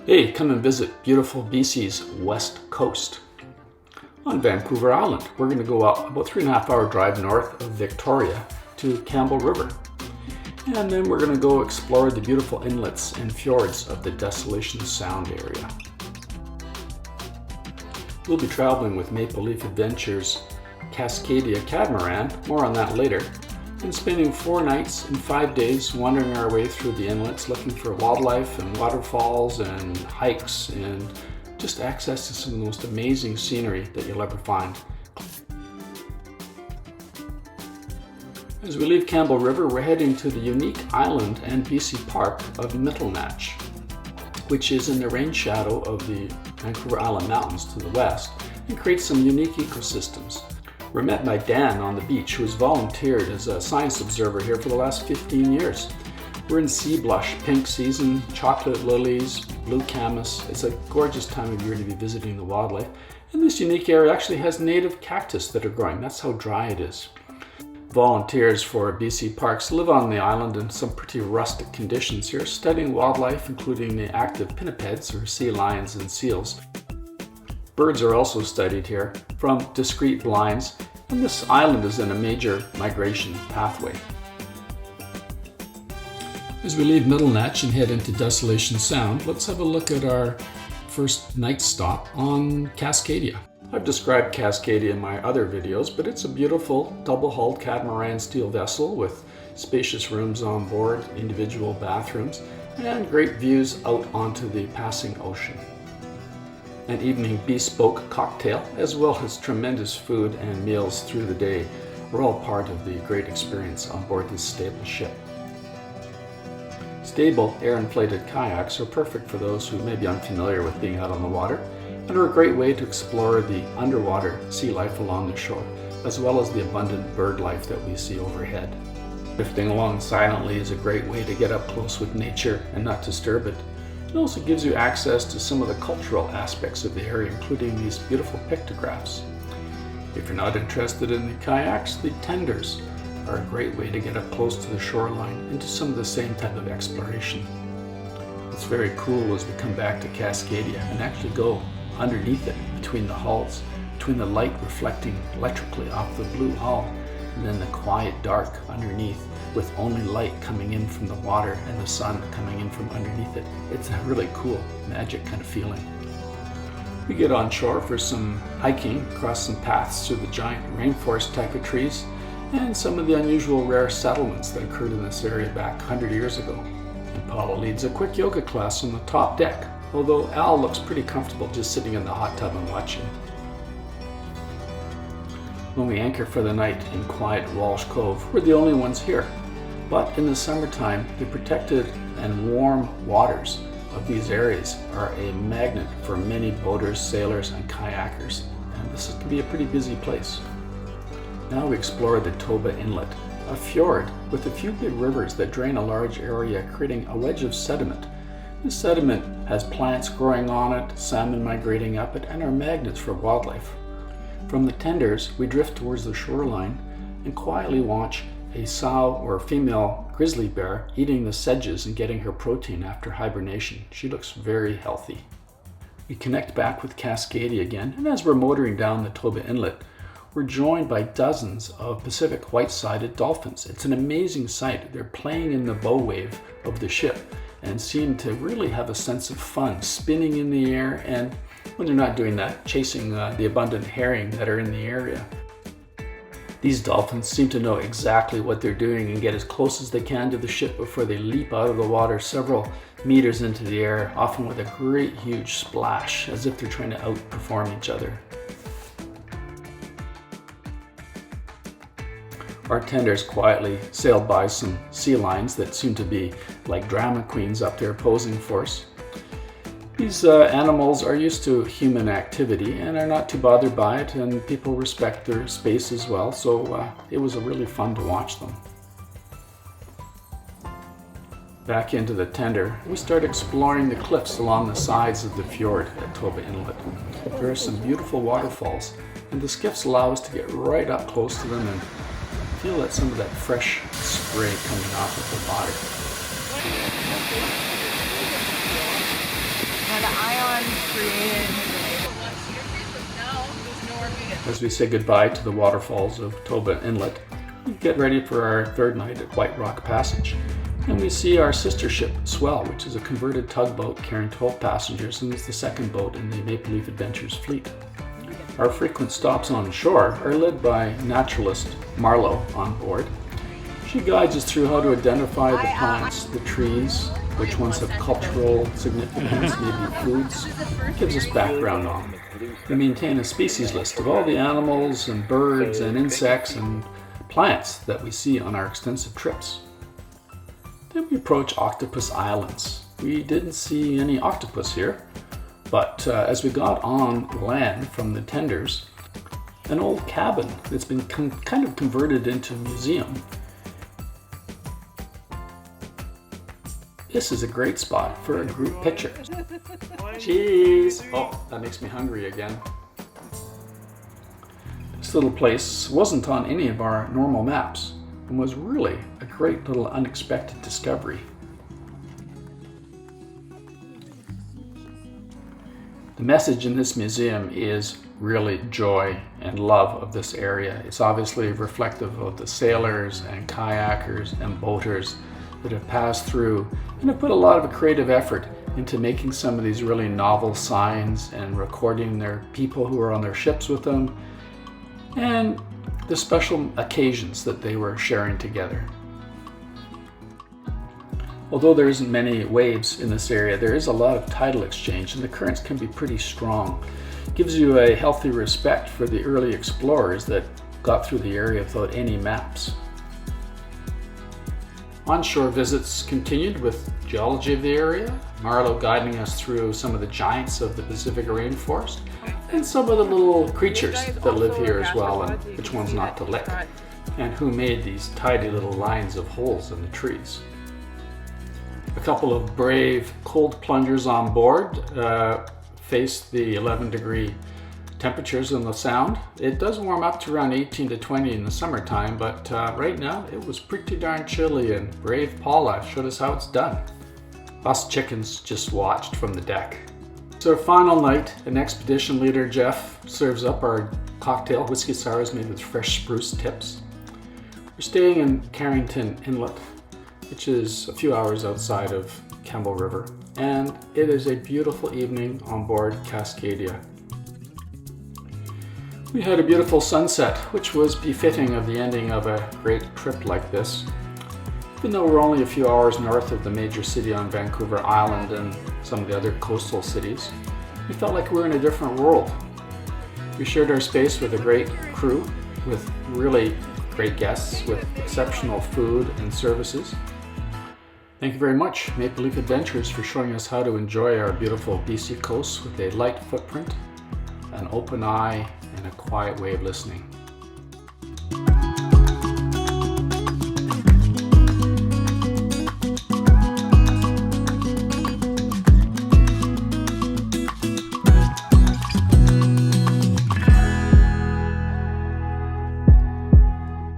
Hey, come and visit beautiful BC's west coast. On Vancouver Island, we're going to go out about 3.5 hour drive north of Victoria to Campbell River. And then we're going to go explore the beautiful inlets and fjords of the Desolation Sound area. We'll be traveling with Maple Leaf Adventures Cascadia catamaran, more on that later, and spending 4 nights and 5 days wandering our way through the inlets looking for wildlife and waterfalls and hikes and just access to some of the most amazing scenery that you'll ever find. As we leave Campbell River, we're heading to the unique island and BC park of Mitlenatch, which is in the rain shadow of the Vancouver Island Mountains to the west and creates some unique ecosystems. We're met by Dan on the beach, who has volunteered as a science observer here for the last 15 years. We're in sea blush, pink season, chocolate lilies, blue camas. It's a gorgeous time of year to be visiting the wildlife. And this unique area actually has native cactus that are growing. That's how dry it is. Volunteers for BC Parks live on the island in some pretty rustic conditions here, studying wildlife, including the active pinnipeds, or sea lions and seals. Birds are also studied here from discrete blinds, and this island is in a major migration pathway. As we leave Mitlenatch and head into Desolation Sound, let's have a look at our first night stop on Cascadia. I've described Cascadia in my other videos, but it's a beautiful double-hulled catamaran steel vessel with spacious rooms on board, individual bathrooms, and great views out onto the passing ocean. An evening bespoke cocktail, as well as tremendous food and meals through the day, were all part of the great experience on board this stable ship. Stable, air-inflated kayaks are perfect for those who may be unfamiliar with being out on the water, and are a great way to explore the underwater sea life along the shore, as well as the abundant bird life that we see overhead. Drifting along silently is a great way to get up close with nature and not disturb it. It also gives you access to some of the cultural aspects of the area, including these beautiful pictographs. If you're not interested in the kayaks, the tenders are a great way to get up close to the shoreline and do some of the same type of exploration. It's very cool as we come back to Cascadia and actually go underneath it, between the hulls, between the light reflecting electrically off the blue hull, and then the quiet dark underneath, with only light coming in from the water and the sun coming in from underneath it. It's a really cool, magic kind of feeling. We get on shore for some hiking, across some paths through the giant rainforest type of trees, and some of the unusual rare settlements that occurred in this area back 100 years ago. And Paula leads a quick yoga class on the top deck, although Al looks pretty comfortable just sitting in the hot tub and watching. When we anchor for the night in quiet Walsh Cove, we're the only ones here. But in the summertime, the protected and warm waters of these areas are a magnet for many boaters, sailors, and kayakers, and this can be a pretty busy place. Now we explore the Toba Inlet, a fjord with a few big rivers that drain a large area, creating a wedge of sediment. This sediment has plants growing on it, salmon migrating up it, and are magnets for wildlife. From the tenders, we drift towards the shoreline and quietly watch a sow or female grizzly bear eating the sedges and getting her protein after hibernation. She looks very healthy. We connect back with Cascadia again, and as we're motoring down the Toba Inlet, we're joined by dozens of Pacific white-sided dolphins. It's an amazing sight. They're playing in the bow wave of the ship and seem to really have a sense of fun, spinning in the air, and when they're not doing that, chasing the abundant herring that are in the area. These dolphins seem to know exactly what they're doing and get as close as they can to the ship before they leap out of the water several meters into the air, often with a great huge splash, as if they're trying to outperform each other. Our tenders quietly sail by some sea lions that seem to be like drama queens up there posing for us. These animals are used to human activity and are not too bothered by it, and people respect their space as well, so it was really fun to watch them. Back into the tender, we start exploring the cliffs along the sides of the fjord at Toba Inlet. There are some beautiful waterfalls, and the skiffs allow us to get right up close to them and feel that some of that fresh spray coming off of the water. As we say goodbye to the waterfalls of Toba Inlet, we get ready for our third night at White Rock Passage. And we see our sister ship, Swell, which is a converted tugboat carrying 12 passengers and is the second boat in the Maple Leaf Adventures fleet. Our frequent stops on shore are led by naturalist Marlo on board. She guides us through how to identify the plants, the trees, which ones have cultural significance, maybe foods, gives us background on them. We maintain a species list of all the animals and birds and insects and plants that we see on our extensive trips. Then we approach Octopus Islands. We didn't see any octopus here, but as we got on land from the tenders, an old cabin that's been kind of converted into a museum. This is a great spot for a group picture. Cheese! Oh, that makes me hungry again. This little place wasn't on any of our normal maps and was really a great little unexpected discovery. The message in this museum is really joy and love of this area. It's obviously reflective of the sailors and kayakers and boaters that have passed through and have put a lot of creative effort into making some of these really novel signs and recording their people who are on their ships with them and the special occasions that they were sharing together. Although there isn't many waves in this area, there is a lot of tidal exchange and the currents can be pretty strong. It gives you a healthy respect for the early explorers that got through the area without any maps. Onshore visits continued with geology of the area, Marlo guiding us through some of the giants of the Pacific rainforest, and some of the little creatures that live here as well, and which ones not to lick, and who made these tidy little lines of holes in the trees. A couple of brave cold plungers on board faced the 11-degree temperatures in the Sound. It does warm up to around 18 to 20 in the summertime, but right now it was pretty darn chilly, and brave Paula showed us how it's done. Us chickens just watched from the deck. It's our final night, and expedition leader Jeff serves up our cocktail, whiskey sours made with fresh spruce tips. We're staying in Carrington Inlet, which is a few hours outside of Campbell River, and it is a beautiful evening on board Cascadia. We had a beautiful sunset, which was befitting of the ending of a great trip like this. Even though we're only a few hours north of the major city on Vancouver Island and some of the other coastal cities, we felt like we were in a different world. We shared our space with a great crew, with really great guests, with exceptional food and services. Thank you very much, Maple Leaf Adventures, for showing us how to enjoy our beautiful BC coast with a light footprint, an open eye, and a quiet way of listening.